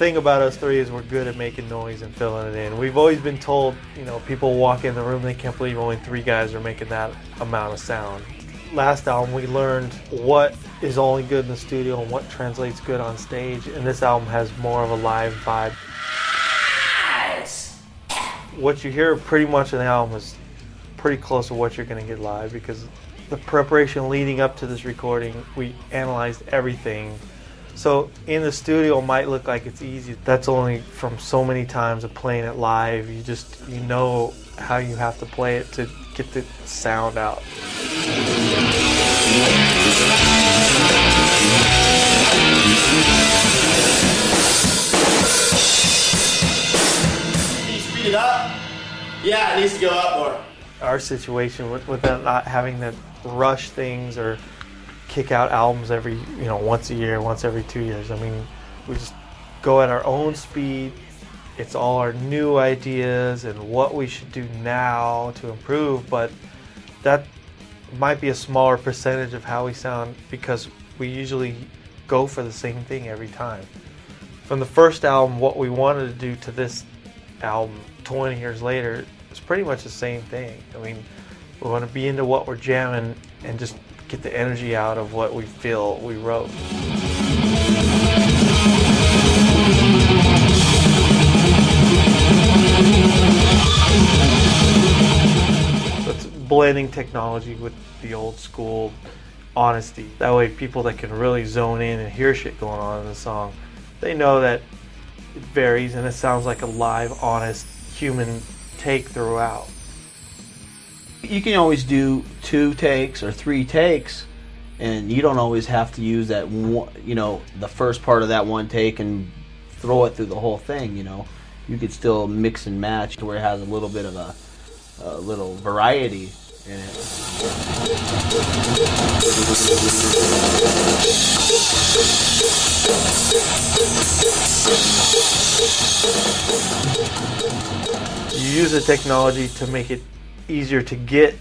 thing about us three is we're good at making noise and filling it in. We've always been told, you know, people walk in the room, they can't believe only three guys are making that amount of sound. Last album, we learned what is only good in the studio and what translates good on stage, and this album has more of a live vibe. What you hear pretty much in the album is pretty close to what you're going to get live, because the preparation leading up to this recording, we analyzed everything. So in the studio it might look like it's easy. That's only from so many times of playing it live. You know how you have to play it to get the sound out. Can you speed it up? Yeah, it needs to go up more. Our situation with that, not having to rush things or kick out albums every, once a year, once every 2 years. I mean, we just go at our own speed. It's all our new ideas and what we should do now to improve, but that might be a smaller percentage of how we sound because we usually go for the same thing every time. From the first album, what we wanted to do to this album 20 years later is pretty much the same thing. I mean, we want to be into what we're jamming and just get the energy out of what we feel we wrote. So it's blending technology with the old school honesty. That way people that can really zone in and hear shit going on in the song, they know that it varies and it sounds like a live, honest, human take throughout. You can always do 2 takes or 3 takes, and you don't always have to use that one, the first part of that one take and throw it through the whole thing. You could still mix and match to where it has a little bit of a little variety in it. You use the technology to make it easier to get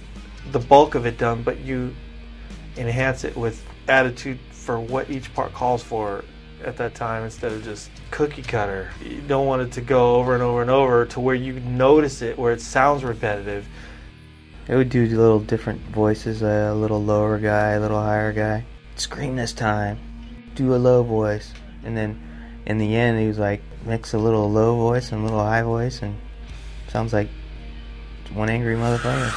the bulk of it done, but you enhance it with attitude for what each part calls for at that time instead of just cookie cutter. You don't want it to go over and over and over to where you notice it, where it sounds repetitive. I would do little different voices, a little lower guy, a little higher guy. Scream this time. Do a low voice. And then in the end he was like, mix a little low voice and a little high voice, and sounds like one angry motherfucker.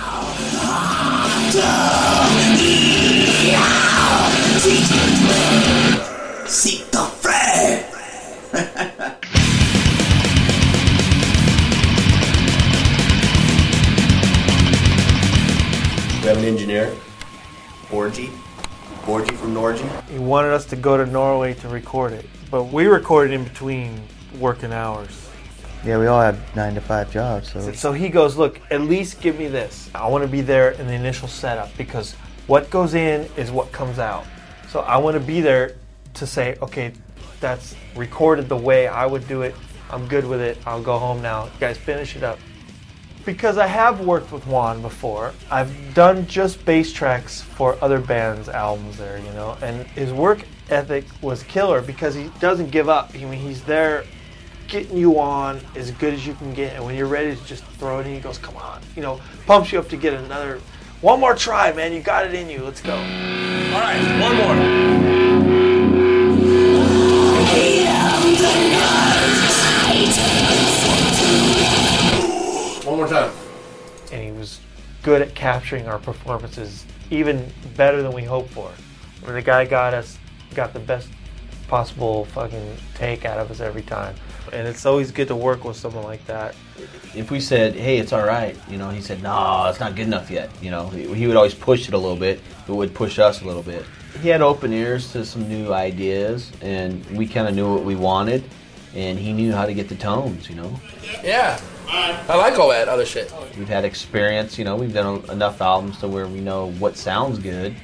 Seek the friend. We have an engineer, Borgie from Norgie. He wanted us to go to Norway to record it, but we recorded in between working hours. Yeah, we all had 9-to-5 jobs, So he goes, look, at least give me this. I want to be there in the initial setup because what goes in is what comes out. So I want to be there to say, okay, that's recorded the way I would do it. I'm good with it. I'll go home now. You guys finish it up. Because I have worked with Juan before. I've done just bass tracks for other bands' albums there, and his work ethic was killer because he doesn't give up. I mean, he's there getting you on as good as you can get, and when you're ready to just throw it in, he goes, come on, pumps you up to get one more try, man, you got it in you, let's go. All right, one more. One more time. And he was good at capturing our performances, even better than we hoped for. I mean, the guy got the best possible fucking take out of us every time. And it's always good to work with someone like that. If we said, hey, it's all right, he said, no, it's not good enough yet. He would always push it a little bit, but would push us a little bit. He had open ears to some new ideas, and we kind of knew what we wanted, and he knew how to get the tones, Yeah, I like all that other shit. We've had experience, we've done enough albums to where we know what sounds good.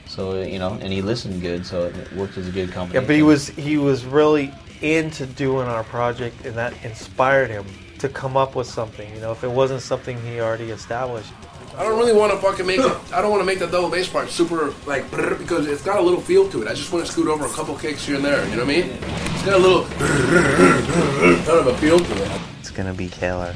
So, and he listened good, so it worked as a good combination. Yeah, but he was really into doing our project, and that inspired him to come up with something, if it wasn't something he already established. I don't really want to fucking make it, I don't want to make the double bass part super, because it's got a little feel to it. I just want to scoot over a couple kicks here and there, you know what I mean? It's got a little kind of appeal to it. It's gonna be killer.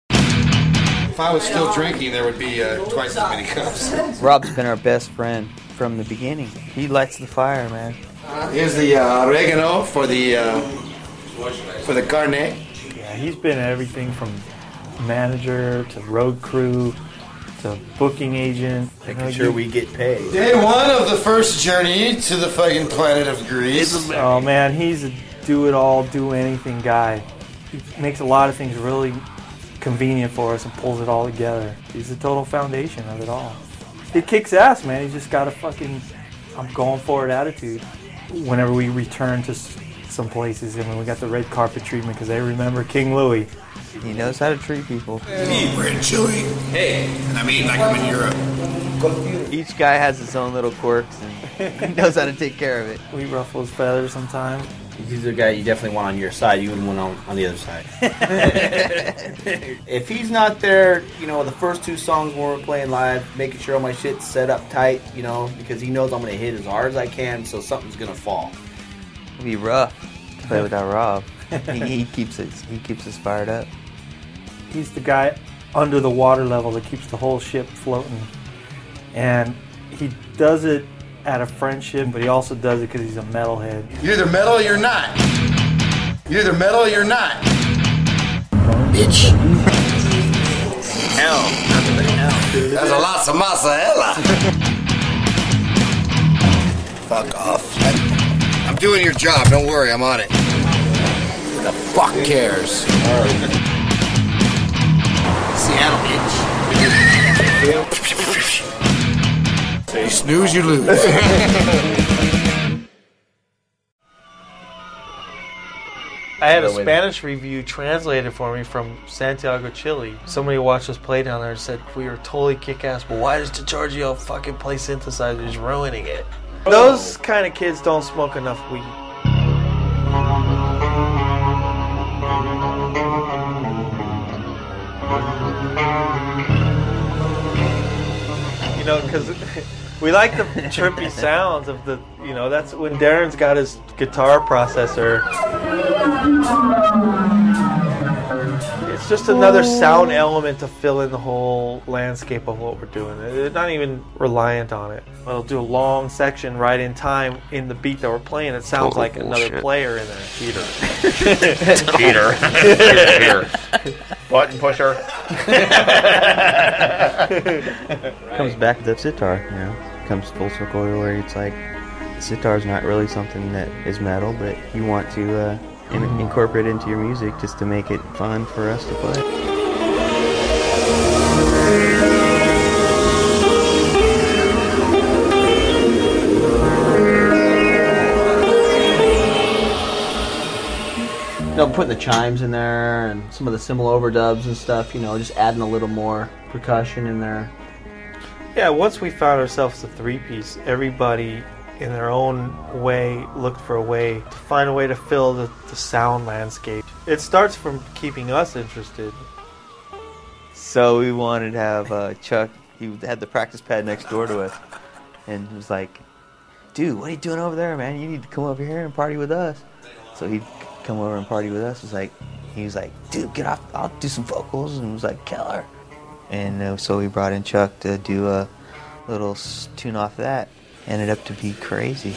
If I was still drinking, there would be twice as many cups. Rob's been our best friend from the beginning. He lights the fire, man. Here's the oregano for the carne. Yeah, he's been everything from manager to road crew to booking agent. Making sure we get paid. Day one of the first journey to the fucking planet of Greece. Oh man, he's a do-it-all, do-anything guy. He makes a lot of things really convenient for us and pulls it all together. He's the total foundation of it all. It kicks ass, man. He's just got a fucking I'm going for it attitude. Whenever we return to some places, and when we got the red carpet treatment because they remember King Louis. He knows how to treat people. Hey, we're in Chile. Hey, and I mean like I'm in Europe. Each guy has his own little quirks, and he knows how to take care of it. We ruffle his feathers sometimes. He's the guy you definitely want on your side. You wouldn't want on the other side. If he's not there, you know, the first two songs when we're playing live, making sure all my shit's set up tight, you know, because he knows I'm going to hit as hard as I can, so something's going to fall. It'd be rough to play without Rob. he keeps us fired up. He's the guy under the water level that keeps the whole ship floating. And he does it out of friendship, but he also does it because he's a metalhead. You're either metal or you're not. You're either metal or you're not. Bitch. Hell. There's a lot of mozzarella. Fuck off. I'm doing your job. Don't worry. I'm on it. Who the fuck cares? Seattle, bitch. You snooze, you lose. I had a Spanish review translated for me from Santiago, Chile. Somebody watched us play down there and said, we were totally kick-ass, but why does DiGiorgio fucking play synthesizers? He's ruining it. Those kind of kids don't smoke enough weed. You know, because we like the trippy sounds of the, you know, that's when Darren's got his guitar processor. It's just another sound element to fill in the whole landscape of what we're doing. They're not even reliant on it. It'll do a long section right in time in the beat that we're playing. It sounds like another player in there. Peter. Peter. Button pusher. Comes back to the sitar, you know. Comes full circle where it's like the sitar's not really something that is metal, but you want to incorporate it into your music just to make it fun for us to play. You know, putting the chimes in there and some of the cymbal overdubs and stuff, you know, just adding a little more percussion in there. Yeah, once we found ourselves a three-piece, everybody in their own way looked for a way to find a way to fill the sound landscape. It starts from keeping us interested. So we wanted to have Chuck, he had the practice pad next door to us, and he was like, dude, what are you doing over there, man? You need to come over here and party with us. So he'd come over and party with us. He was like, dude, get off, I'll do some vocals. And it was like, killer. And so we brought in Chuck to do a little tune off that. Ended up to be crazy.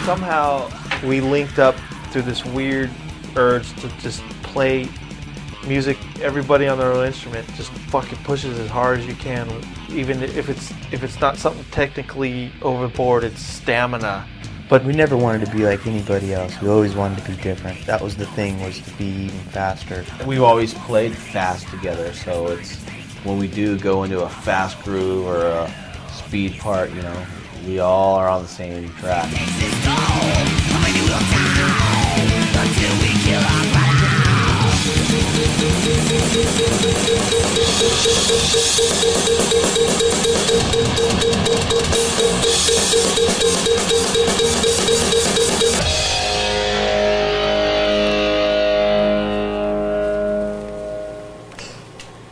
Somehow we linked up through this weird urge to just play music, everybody on their own instrument, just fucking pushes as hard as you can, even if it's not something technically overboard, it's stamina. But we never wanted to be like anybody else. We always wanted to be different. That was the thing, was to be even faster. We've always played fast together, so it's when we do go into a fast groove or a speed part, you know, we all are on the same track.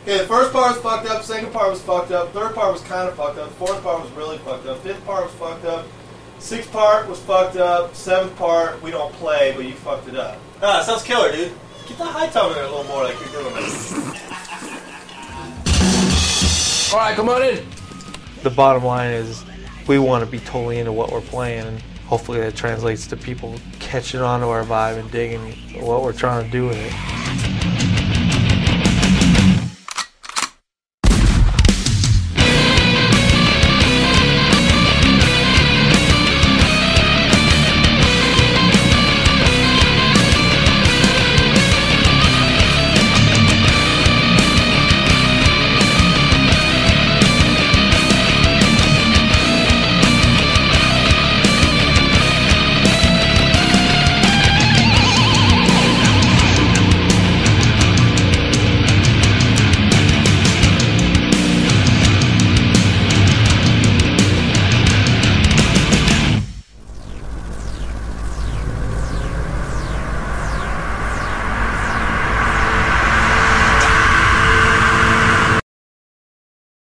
Okay, the first part was fucked up, second part was fucked up, third part was kind of fucked up, fourth part was really fucked up, fifth part was fucked up, sixth part was fucked up, seventh part we don't play, but you fucked it up. Ah, sounds killer, dude. Get that high tone in there a little more like you're doing. All right, come on in. The bottom line is we want to be totally into what we're playing, and hopefully that translates to people catching on to our vibe and digging what we're trying to do with it.